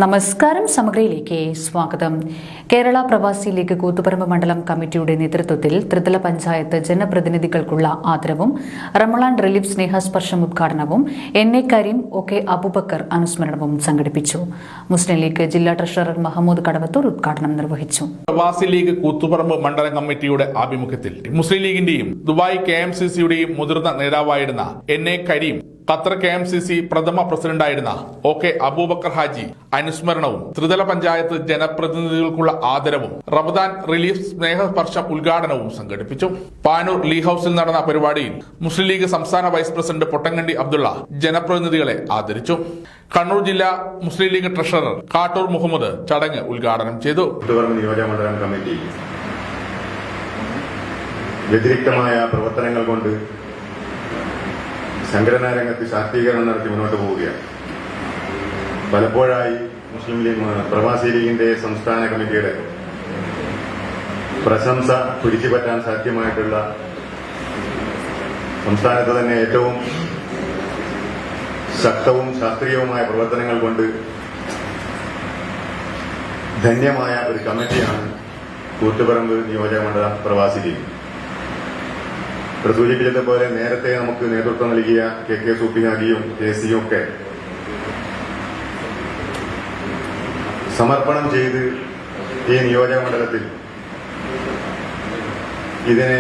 നമസ്കാരം, സമഗ്രയിലേക്ക് സ്വാഗതം. കേരള പ്രവാസി ലീഗ് കൂത്തുപറമ്പ് മണ്ഡലം കമ്മിറ്റിയുടെ നേതൃത്വത്തിൽ ത്രിതല പഞ്ചായത്ത് ജനപ്രതിനിധികൾക്കുള്ള ആദരവും റമളാൻ റിലീഫ് സ്നേഹസ്പർശം ഉദ്ഘാടനവും NA കരീം OK അബൂബക്കർ അനുസ്മരണവും സംഘടിപ്പിച്ചു. മുസ്ലിം ലീഗ് ജില്ലാ ട്രഷറർ മഹമ്മൂദ് കടവത്തൂർ ഉദ്ഘാടനം നിർവഹിച്ചു. പ്രവാസി ലീഗ് കൂത്തുപറമ്പ് മണ്ഡലം കമ്മിറ്റിയുടെ ആഭിമുഖ്യത്തിൽ മുസ്ലിം ലീഗിന്റെയും ദുബായ് KMCCയുടെയും മുതിർന്ന നേതാവായിരുന്ന NA കരീം, ഖത്തർ KMCC പ്രഥമ പ്രസിഡന്റായിരുന്ന OK അബൂബക്കർ ഹാജി അനുസ്മരണവും ത്രിതല പഞ്ചായത്ത് ജനപ്രതിനിധികൾക്കുള്ള ആദരവും റമദാൻ റിലീഫ് സ്നേഹസ്പർശം ഉദ്ഘാടനവും സംഘടിപ്പിച്ചു. പാനൂർ ലീ ഹൌസിൽ നടന്ന പരിപാടിയിൽ മുസ്ലിം ലീഗ് സംസ്ഥാന വൈസ് പ്രസിഡന്റ് പൊട്ടങ്കണ്ടി അബ്ദുള്ള ജനപ്രതിനിധികളെ ആദരിച്ചു. കണ്ണൂർ ജില്ലാ മുസ്ലിം ലീഗ് ട്രഷറർ കാട്ടൂർ മുഹമ്മദ് ചടങ്ങ് ഉദ്ഘാടനം ചെയ്തു. നിയോജകമണ്ഡലം കമ്മിറ്റി വ്യതിരിക്തമായ പ്രവർത്തനങ്ങൾ കൊണ്ട് സംഘടനാ രംഗത്ത് ശാക്തീകരണം നടത്തി മുന്നോട്ട് പോവുകയാണ്. പലപ്പോഴായി മുസ്ലിം ലീഗ് പ്രവാസി ലീഗിന്റെ സംസ്ഥാന കമ്മിറ്റിയുടെ പ്രശംസ പിടിച്ചുപറ്റാൻ സാധ്യമായിട്ടുള്ള സംസ്ഥാനത്ത് തന്നെ ഏറ്റവും ശക്തവും ശാസ്ത്രീയവുമായ പ്രവർത്തനങ്ങൾ കൊണ്ട് ധന്യമായ ഒരു കമ്മിറ്റിയാണ് കൂത്തുപറമ്പ് നിയോജകമണ്ഡലം പ്രവാസി ലീഗ്. സൂചിപ്പിച്ചതുപോലെ നേരത്തെ നമുക്ക് നേതൃത്വം നൽകിയ KK സൂപ്പി ഹാജിയും KCയും ഒക്കെ സമർപ്പണം ചെയ്ത് ഈ നിയോജകമണ്ഡലത്തിൽ ഇതിനെ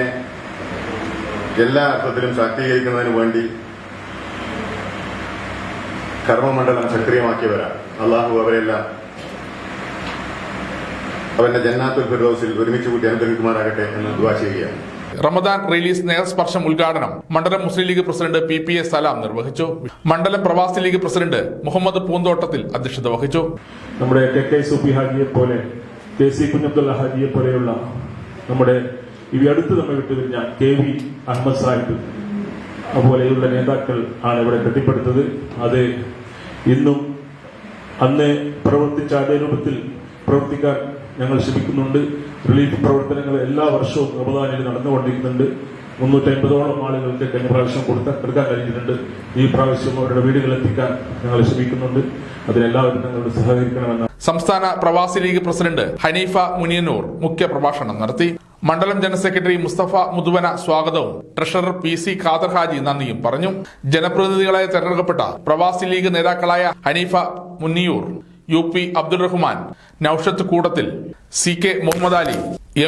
എല്ലാ അർത്ഥത്തിലും ശാക്തീകരിക്കുന്നതിന് വേണ്ടി കർമ്മമണ്ഡലം സക്രിയമാക്കിയവരാണ്. അള്ളാഹു അവരെല്ലാം അവന്റെ ജന്നാത്തുൽ ഫിർദൗസിൽ ഒരുമിച്ച് കൂട്ടി അനുഗ്രഹിക്കുമാറാകട്ടെ എന്ന് ദുആ ചെയ്യുകയാണ്. റമദാൻ റിലീസ് സ്നേഹസ്പർശം ഉദ്ഘാടനം മണ്ഡലം മുസ്ലിം ലീഗ് പ്രസിഡന്റ് PPA സലാം നിർവഹിച്ചു. മണ്ഡലം പ്രവാസി ലീഗ് പ്രസിഡന്റ് മുഹമ്മദ് പൂന്തോട്ടത്തിൽ അധ്യക്ഷത വഹിച്ചു. നമ്മുടെ KK സൂപ്പി ഹാജിയെ പോലെ KC കുഞ്ഞബ്ദുള്ള ഹാജിയെ പോലെയുള്ള നമ്മുടെ ഈ അടുത്ത് നമ്മെ വിട്ടുപിരിഞ്ഞ KV അഹമ്മദ് സാഹിബ് അതുപോലെയുള്ള നേതാക്കൾ ആണ് ഇവിടെ കെട്ടിപ്പടുത്തത്. അത് ഇന്നും അന്ന് പ്രവർത്തിച്ച അതേ രൂപത്തിൽ പ്രവർത്തിക്കാൻ ഞങ്ങൾ ശ്രമിക്കുന്നുണ്ട്. റിലീഫ് പ്രവർത്തനങ്ങൾ എല്ലാ വർഷവും റമദാനിൽ നടന്നുകൊണ്ടിരിക്കുന്നുണ്ട്. 350ഓളം ആളുകൾക്ക് കഴിഞ്ഞ പ്രാവശ്യം കൊടുക്കാൻ കഴിഞ്ഞിട്ടുണ്ട്. ഈ പ്രാവശ്യം അവരുടെ വീടുകളെത്തിക്കാൻ ഞങ്ങൾ ശ്രമിക്കുന്നുണ്ട്. അതിനെല്ലാവരും ഞങ്ങളോട് സഹകരിക്കണമെന്ന് സംസ്ഥാന പ്രവാസി ലീഗ് പ്രസിഡന്റ് ഹനീഫ മുനിയന്നൂർ മുഖ്യ പ്രഭാഷണം നടത്തി. മണ്ഡലം ജനറൽ സെക്രട്ടറി മുസ്തഫ മുതുവന സ്വാഗതവും ട്രഷറർ PC ഖാദർ ഹാജി നന്ദിയും പറഞ്ഞു. ജനപ്രതിനിധികളായി തെരഞ്ഞെടുക്കപ്പെട്ട പ്രവാസി ലീഗ് നേതാക്കളായ ഹനീഫ മുന്നിയൂർ, UP അബ്ദുൾ റഹ്മാൻ, നൌഷത്ത് കൂടത്തിൽ, CK Muhammad Ali,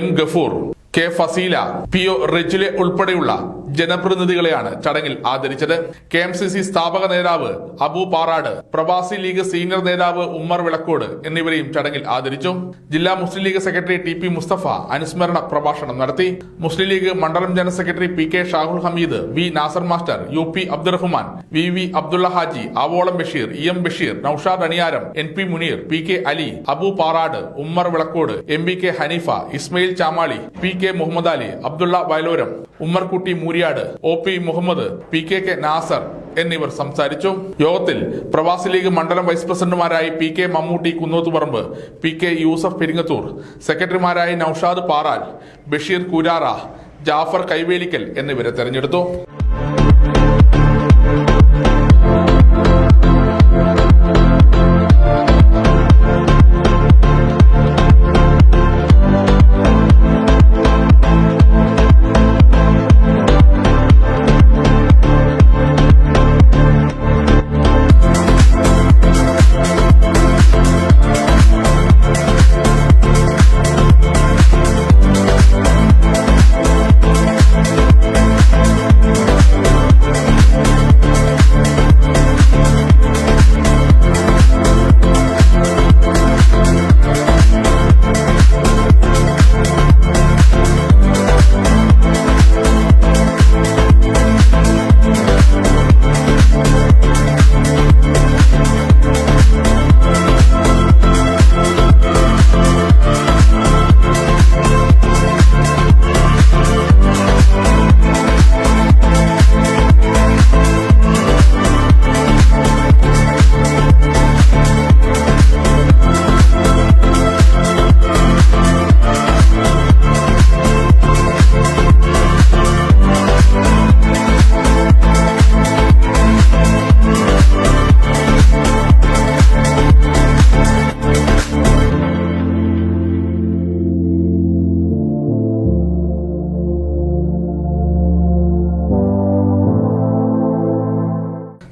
M Gafoor, K Faseela, PO റെജുലെ ഉൾപ്പെടെയുള്ള ജനപ്രതിനിധികളെയാണ് ചടങ്ങിൽ ആദരിച്ചത്. KMCC സ്ഥാപക നേതാവ് അബു പാറാട്, പ്രവാസി ലീഗ് സീനിയർ നേതാവ് ഉമ്മർ വിളക്കോട് എന്നിവരെയും ചടങ്ങിൽ ആദരിച്ചു. ജില്ലാ മുസ്ലിം ലീഗ് സെക്രട്ടറി TP മുസ്തഫ അനുസ്മരണ പ്രഭാഷണം നടത്തി. മുസ്ലിം ലീഗ് മണ്ഡലം general secretary PK Shahul Hameed, V Nasar master, UP Abdurahman, VV Abdulla Haji, ആവോളം Basheer, EM Basheer, Naushad Aniyaram, NP Muneer, PK Ali, Abu Parad, Ummer Vilakkode, MBK Haneefa, Ismail Chamali, PK Muhammad Ali, Abdulla Vayaloram, Ummerkutty Mooriyad, OP Muhammad, PKK Nasar എന്നിവർ സംസാരിച്ചു. യോഗത്തിൽ പ്രവാസി ലീഗ് മണ്ഡലം വൈസ് പ്രസിഡന്റുമാരായി PK മമ്മൂട്ടി കുന്നോത്തുപറമ്പ്, PK യൂസഫ് പെരിങ്ങത്തൂർ, സെക്രട്ടറിമാരായി നൌഷാദ് പാറാൽ, ബഷീർ കൂരാറ, ജാഫർ കൈവേലിക്കൽ എന്നിവരെ തെരഞ്ഞെടുത്തു.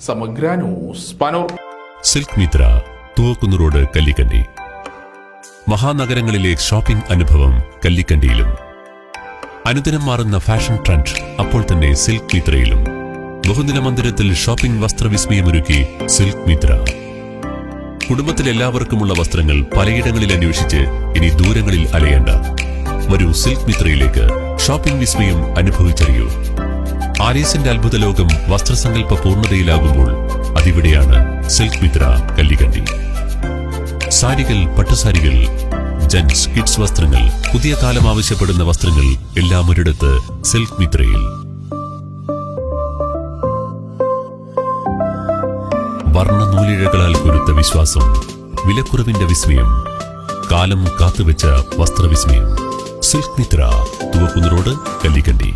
Samagra news Panoor. Silk Mithra, Thuvakkunnu road, Kallikkandi. മഹാനഗരങ്ങളിലെ ഷോപ്പിംഗ് അനുഭവം കല്ലിക്കണ്ടിയിലും. അനുദിനം മാറുന്ന ഫാഷൻ ട്രെൻഡ് അപ്പോൾ തന്നെ സിൽക്ക് മിത്രയിലും. ബഹുനില മന്ദിരത്തിൽ ഷോപ്പിംഗ് വസ്ത്രവിസ്മയമൊരുക്കി സിൽക്ക് മിത്ര. കുടുംബത്തിലെല്ലാവർക്കുമുള്ള വസ്ത്രങ്ങൾ പലയിടങ്ങളിൽ അന്വേഷിച്ച് ഇനി ദൂരങ്ങളിൽ അലയേണ്ട. വരൂ സിൽക്ക് മിത്രയിലേക്ക്. ഷോപ്പിംഗ് വിസ്മയം അനുഭവിച്ചറിയൂ. ആരീസിന്റെ അത്ഭുത ലോകം വസ്ത്രസങ്കല്പ പൂർണ്ണതയിലാകുമ്പോൾ അതിവിടെയാണ് സിൽക്ക് മിത്ര, കല്ലിക്കണ്ടി. സാരികൾ, പട്ടുസാരികൾ, ജെന്റ്സ്, കിഡ്സ് വസ്ത്രങ്ങൾ, പുതിയ കാലം ആവശ്യപ്പെടുന്ന വസ്ത്രങ്ങൾ എല്ലാം ഒരിടത്ത് സിൽക്ക് മിത്രയിൽ. വർണ്ണ നൂലിഴകളാൽ കൊരുത്ത വിശ്വാസം, വിലക്കുറവിന്റെ വിസ്മയം, കാലം കാത്തുവെച്ച വസ്ത്രവിസ്മയം. Silk Mithra, Thuvakkunnu road, Kallikkandy.